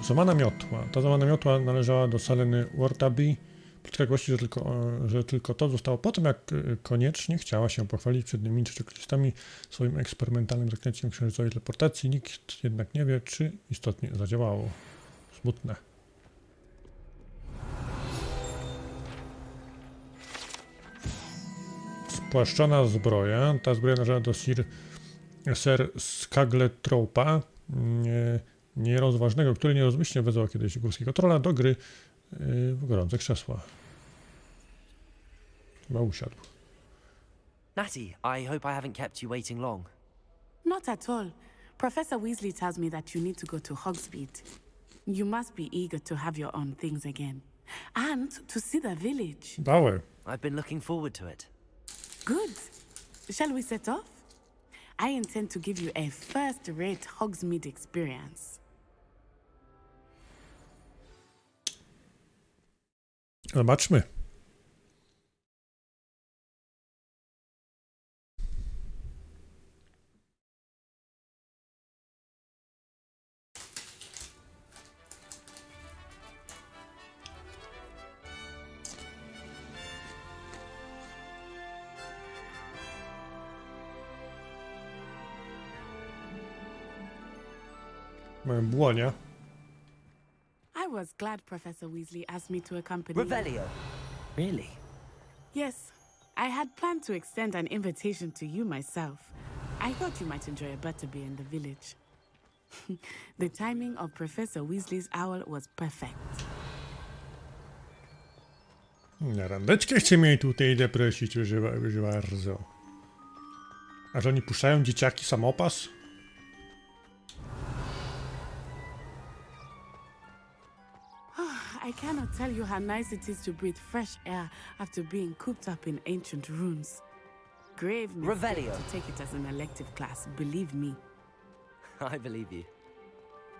Złamana miotła. Ta złamana miotła należała do Saleny Wortaby. Plotka głosi, że tylko to zostało po tym, jak koniecznie chciała się pochwalić przed innymi czteroklistami swoim eksperymentalnym zaklęciem księżycowej teleportacji. Nikt jednak nie wie, czy istotnie zadziałało. Smutne. Spłaszczona zbroja. Ta zbroja należała do Sir Skagletropa, nierozważnego, który nierozmyślnie wezwał kiedyś górskiego trolla do gry w gorące krzesła. Chyba usiadł. Natty, I hope I haven't kept you waiting long. Not at all. Professor Weasley tells me that you need to go to Hogsmade. You must be eager to have your own things again. And to see the village. Dawaj. I've been looking forward to it. Good. Shall we set off? I intend to give you a first-rate Hogsmeade experience. Zobaczmy. Moją błonia. I was glad Professor Weasley asked me to accompany Revelio. Really? Yes. I had planned to extend an invitation to you myself. I thought you might enjoy a butterbeer in the village. The timing of Professor Weasley's owl was perfect. Na randeczkę chce mnie tutaj zaprosić, proszę bardzo. A że oni puszczają dzieciaki samopas? I cannot tell you how nice it is to breathe fresh air after being cooped up in ancient ruins. Grave mistake to take it as an elective class, believe me. I believe you.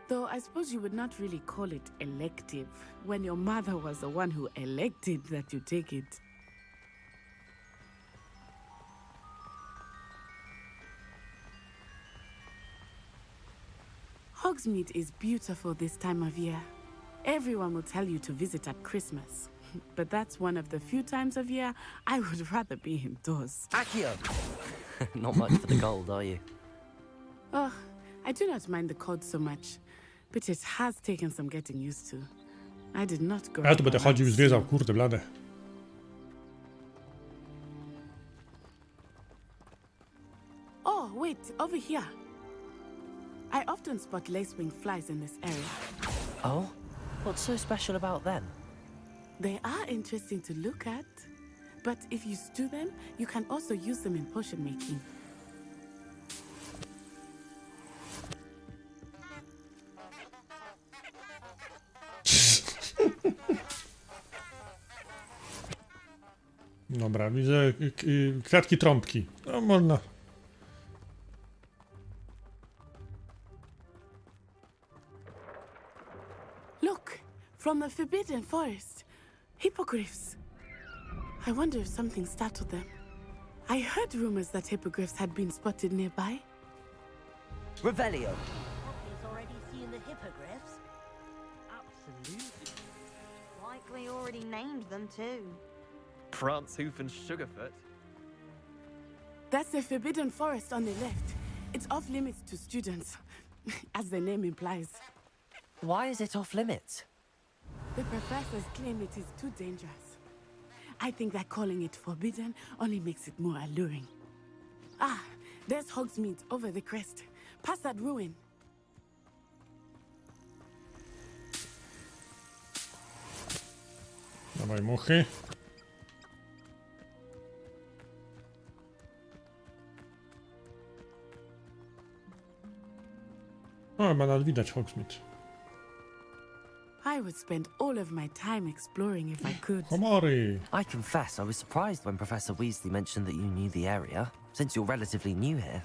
Though I suppose you would not really call it elective when your mother was the one who elected that you take it. Hogsmeade is beautiful this time of year. Everyone will tell you to visit at Christmas. But that's one of the few times of year I would rather be indoors. Accio! Not much for the cold, are you? Oh, I do not mind the cold so much. But it has taken some getting used to. I did not grow Ja up tu będę around chodził i zwiedzał, snow. kurde blade. Oh, wait, over here. I often spot lacewing flies in this area. Oh? What's so special about them? They are interesting to look at. But if you stew them, you can also use them in potion making. Dobra, widzę kwiatki trąbki. No można. Look, from the Forbidden Forest. Hippogriffs. I wonder if something startled them. I heard rumors that hippogriffs had been spotted nearby. Revelio. He's already seen the hippogriffs. Absolutely. Likely already named them too. Prancehoof and Sugarfoot. That's the Forbidden Forest on the left. It's off limits to students, as the name implies. Why is it off limits? The professors claim it is too dangerous. I think that calling it forbidden only makes it more alluring. Ah, there's Hogsmeade over the crest. Past that ruin. Dawaj muchy. O, chyba nawet widać Hogsmeade. I would spend all of my time exploring if I could. Homory! I confess I was surprised when Professor Weasley mentioned that you knew the area, since you're relatively new here.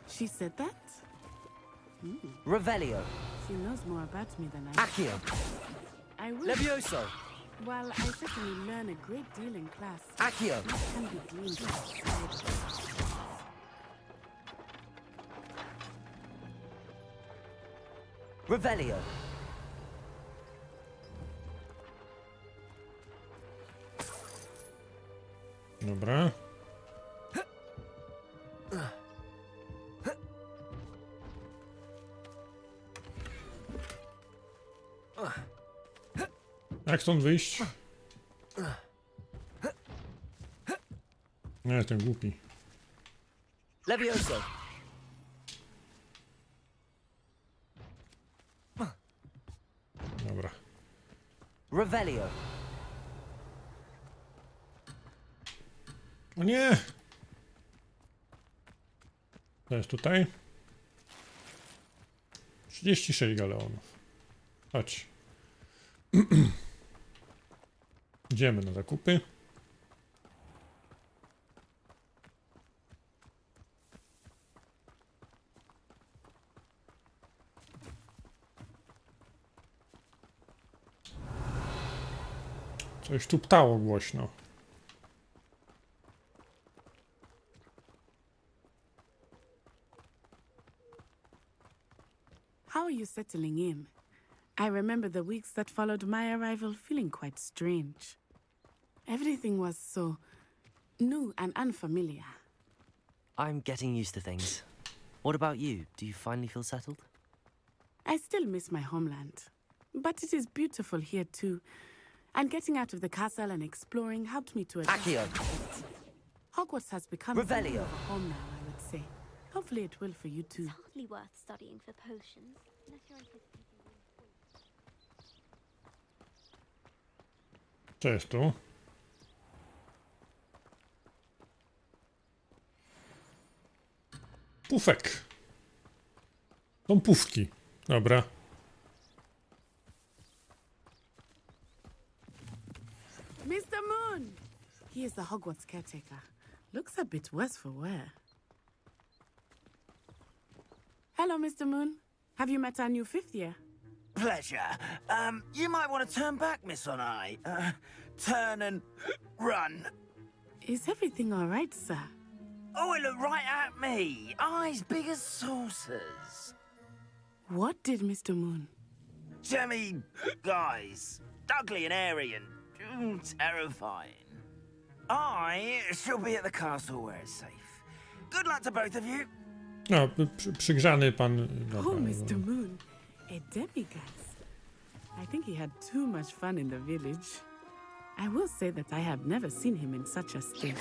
She said that? Revelio. She knows more about me than I do. Accio. I will. Levioso. While I certainly learn a great deal in class, Accio. much can be gleaned outside. Revelio. Dobra. Jak stąd wyjść? Nie, jestem głupi. Levioso. Dobra. Revelio. O nie! To jest tutaj. 36 galeonów. Chodź. Idziemy na zakupy. Coś tu ptało głośno. How are you settling in? I remember the weeks that followed my arrival feeling quite strange. Everything was so new and unfamiliar. I'm getting used to things. What about you? Do you finally feel settled? I still miss my homeland, but it is beautiful here too. And getting out of the castle and exploring helped me to adjust. Accio. Hogwarts has become something of a home now, I would say. Hopefully it will for you too. It's hardly worth studying for potions, unless you're anticipating. Co jest tu? Pufek. Są pufki. Dobra. Mr. Moon! He is the Hogwarts caretaker. Looks a bit worse for wear. Hello, Mr. Moon. Have you met our new 5th year? Pleasure. You might want to turn back, Miss Onai. Turn and run. Is everything all right, sir? Oh, it looked right at me. Eyes big as saucers. What did Mr. Moon? Jemmy, guys. Ugly and airy and terrifying. I shall be at the castle where it's safe. Good luck to both of you. No, przygrzany pan... Dobra, Oh, Mr. Moon. A demiguise. I think he had too much fun in the village. I will say that I have never seen him in such a state.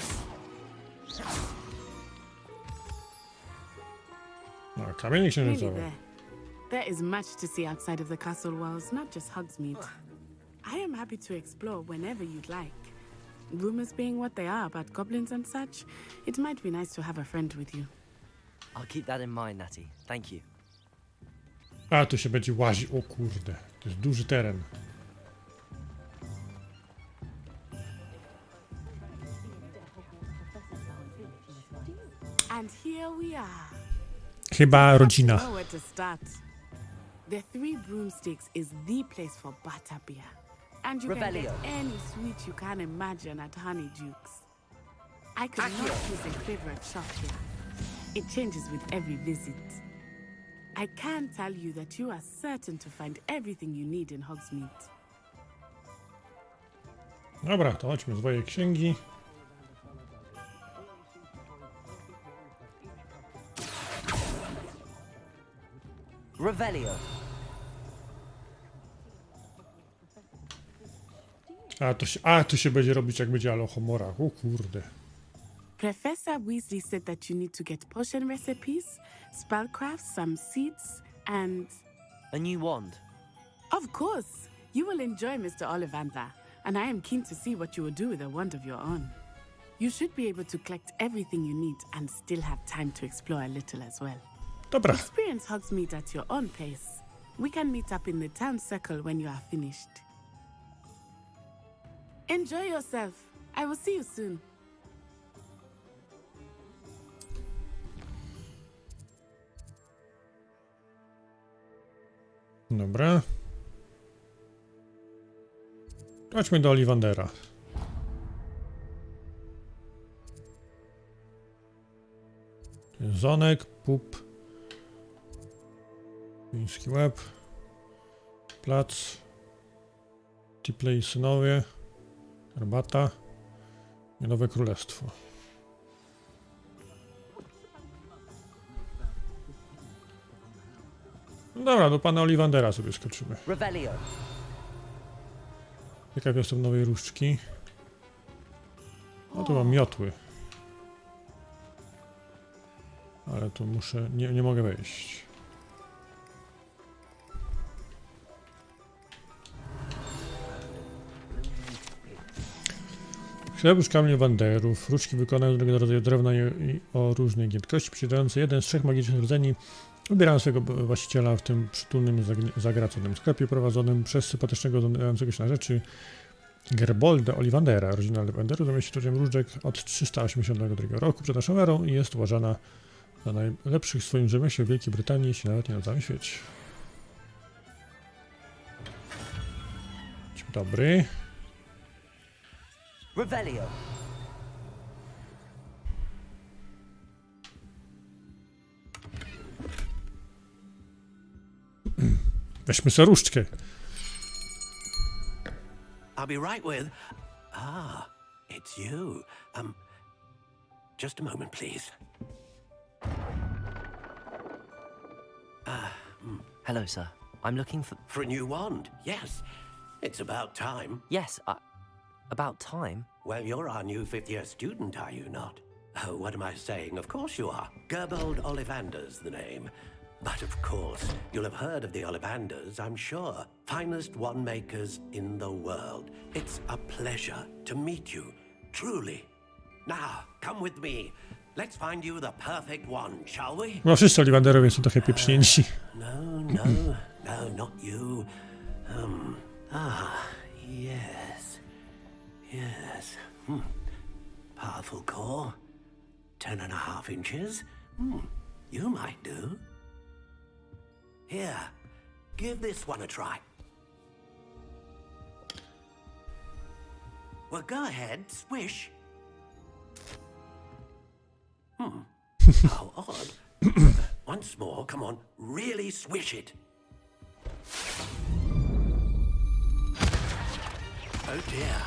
No, kamienie księżycowe. Really there is much to see outside of the castle walls, not just Hogsmeade. I am happy to explore whenever you'd like. Rumors being what they are about goblins and such, it might be nice to have a friend with you. I'll keep that in mind, Natty. Thank you. A, tu się będzie łazić. O kurde, to jest duży teren. And here we are. Chyba rodzina. Know where to start. The Three Broomsticks is the place for butterbeer. And you can get any sweet you can imagine at Honeydukes. I could not choose a favorite shop here. It changes with every visit. I can tell you that you are certain to find everything you need in Hogsmeade. Dobra, to chodźmy z swojej księgi. Revelio. To się będzie robić, jak będzie Alohomora. O kurde. Professor Weasley said that you need to get potion recipes, spellcrafts, some seeds, and... A new wand. Of course! You will enjoy Mr. Ollivander, and I am keen to see what you will do with a wand of your own. You should be able to collect everything you need and still have time to explore a little as well. Dobra. Experience Hogsmeade at your own pace. We can meet up in the town circle when you are finished. Enjoy yourself. I will see you soon. Dobra. Chodźmy do Ollivandera. Zonek, pup. Wiński łeb. Plac. Tipley synowie. Herbata. I Nowe Królestwo. No dobra, do pana Ollivandera sobie skoczymy. Revelio. Ciekawe są nowej różdżki. No tu mam miotły. Ale tu muszę... Nie mogę wejść. Chleb z kamieni wanderów, różdżki wykonane z różnego rodzaju drewna i o różnej giętkości, posiadające jeden z 3 magicznych rdzeni, wybierają swojego właściciela w tym przytulnym, zagraconym sklepie prowadzonym przez sympatycznego, znającego się na rzeczy Gerbolda Ollivandera. Rodzina Ollivanderów zamieści tudziem różdżek od 382 roku przed naszą erą i jest uważana za najlepszych w swoim rzemiośle w Wielkiej Brytanii, jeśli nawet nie na całym świecie. Dzień dobry. Revelio. Weźmy sobie różdżkę. I'll be right with... Ah, it's you. Just a moment, please. Hello, sir. I'm looking for... For a new wand, yes. It's about time. Yes, about time? Well, you're our new 5th-year student, are you not? Oh, what am I saying? Of course you are. Gerbold Ollivander's the name. But of course, you'll have heard of the Ollivanders, I'm sure. Finest wand makers in the world. It's a pleasure to meet you, truly. Now, come with me. Let's find you the perfect wand, shall we? No, wszyscy Ollivanderowie są trochę pieprznięci. No, not you. Yes. Powerful core. 10.5 inches. You might do. Here, give this one a try. Well, go ahead, swish. How odd. Once more, come on, really swish it. Oh dear.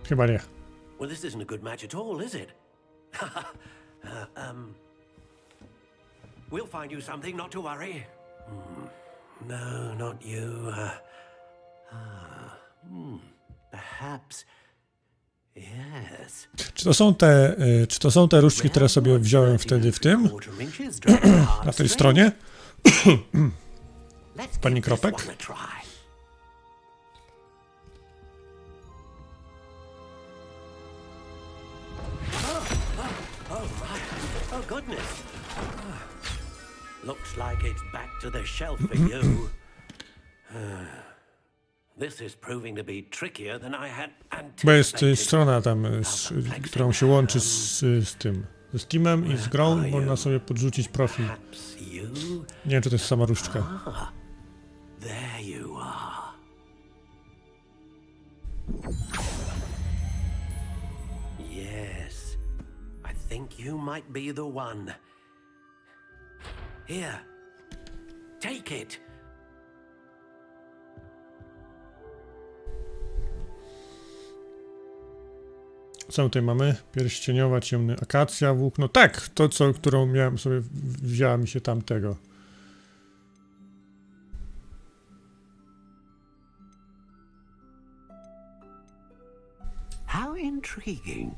Chyba nie. Well, this isn't a good match at all, is it? We'll find you something, not to worry. No, not you. Perhaps. Yes. Czy to są te różdżki, które sobie wziąłem wtedy w tym? Na tej stronie? Pani Kropek? Oh goodness. Looks like it's back to the shelf for you. This is proving to be trickier than I had anticipated. Bo jest strona tam, którą się łączy z tym, ze Steamem i z grą, można sobie podrzucić profil. Nie wiem, czy to jest sama różdżka. There you are. Yes, I think you might be the one. Here, take it. Co tutaj mamy? Pierścieniowa, ciemny, akacja, włókno. Tak, to którą miałem sobie, wzięła mi się tamtego. How intriguing.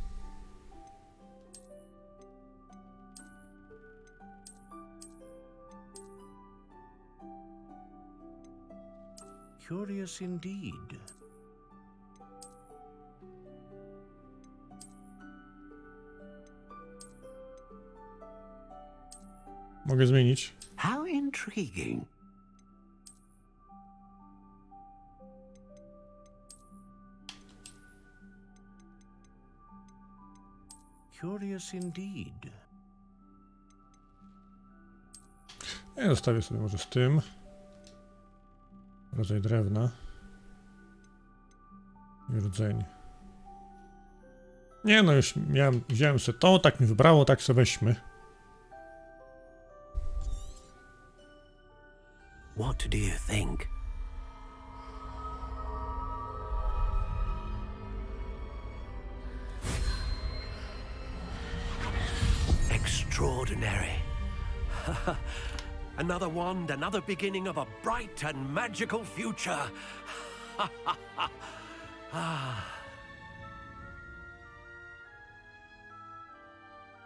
Curious indeed. Mogę zmienić. How intriguing. Curious indeed. Ja zostawię sobie może z tym. Rodzaj drewna. I rdzeń. Nie no, już wziąłem sobie to, tak mi wybrało, tak sobie weźmy. What do you think? Extraordinary. Another wand, another beginning of a bright and magical future.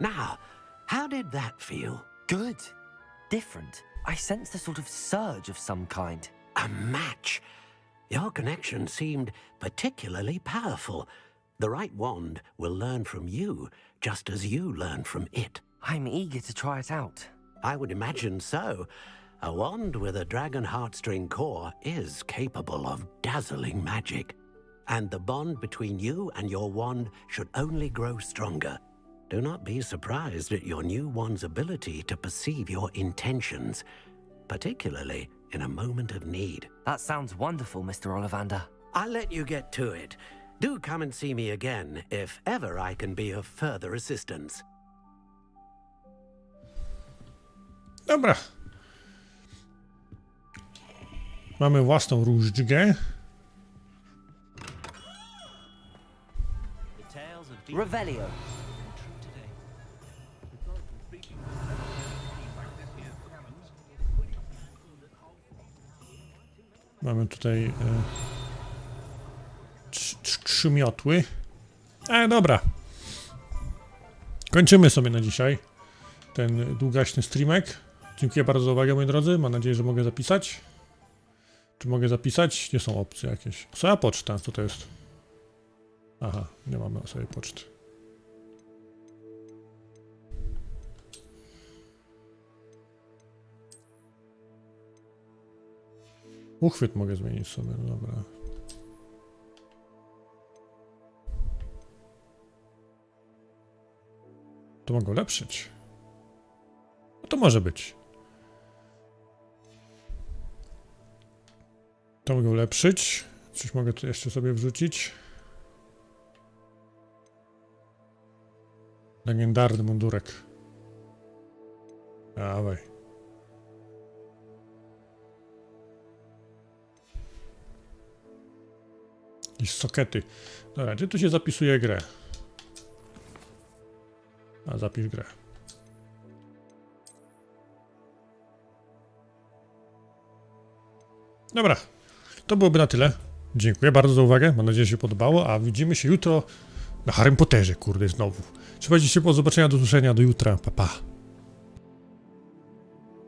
Now, how did that feel? Good. Different. I sensed a sort of surge of some kind. A match. Your connection seemed particularly powerful. The right wand will learn from you, just as you learn from it. I'm eager to try it out. I would imagine so. A wand with a dragon heartstring core is capable of dazzling magic. And the bond between you and your wand should only grow stronger. Do not be surprised at your new wand's ability to perceive your intentions, particularly in a moment of need. That sounds wonderful, Mr. Ollivander. I'll let you get to it. Do come and see me again if ever I can be of further assistance. Dobra. Mamy własną różdżkę. Revelio. Mamy tutaj trzy miotły. Dobra. Kończymy sobie na dzisiaj ten długaśny streamek. Dziękuję bardzo za uwagę, moi drodzy. Mam nadzieję, że mogę zapisać. Czy mogę zapisać? Nie są opcje jakieś. Osoba poczta, co to jest? Aha, nie mamy osoby poczty. Uchwyt mogę zmienić sobie, no dobra. To mogę ulepszyć. No to może być. To mogę ulepszyć. Coś mogę tu jeszcze sobie wrzucić. Legendarny mundurek. Dawaj. Jakieś sokety. Dobra, gdzie tu się zapisuje grę? A, zapisz grę. Dobra, to byłoby na tyle. Dziękuję bardzo za uwagę, mam nadzieję, że się podobało, a widzimy się jutro na Harrym Potterze, kurde, znowu. Trzymajcie się, do zobaczenia, do usłyszenia, do jutra, pa pa.